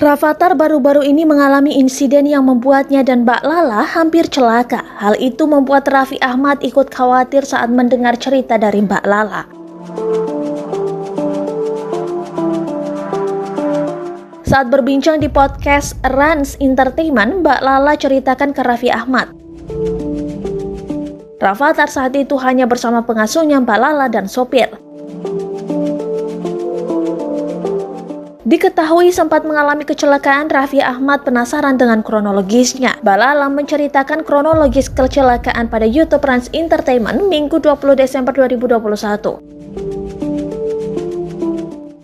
Rafathar baru-baru ini mengalami insiden yang membuatnya dan Mbak Lala hampir celaka. Hal itu membuat Raffi Ahmad ikut khawatir saat mendengar cerita dari Mbak Lala. Saat berbincang di podcast Rans Entertainment, Mbak Lala ceritakan ke Raffi Ahmad. Rafathar saat itu hanya bersama pengasuhnya Mbak Lala dan sopir. Diketahui sempat mengalami kecelakaan, Raffi Ahmad penasaran dengan kronologisnya. Mbak Lala menceritakan kronologis kecelakaan pada YouTube Rans Entertainment Minggu 20 Desember 2021.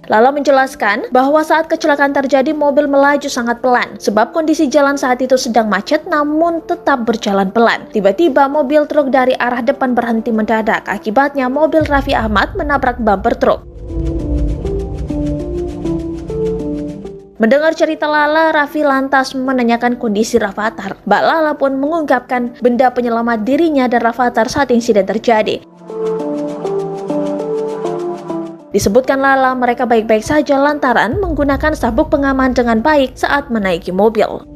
Lala menjelaskan bahwa saat kecelakaan terjadi mobil melaju sangat pelan sebab kondisi jalan saat itu sedang macet namun tetap berjalan pelan. Tiba-tiba mobil truk dari arah depan berhenti mendadak. Akibatnya mobil Raffi Ahmad menabrak bumper truk. Mendengar cerita Lala, Raffi lantas menanyakan kondisi Rafathar. Mbak Lala pun mengungkapkan benda penyelamat dirinya dan Rafathar saat insiden terjadi. Disebutkan Lala mereka baik-baik saja lantaran menggunakan sabuk pengaman dengan baik saat menaiki mobil.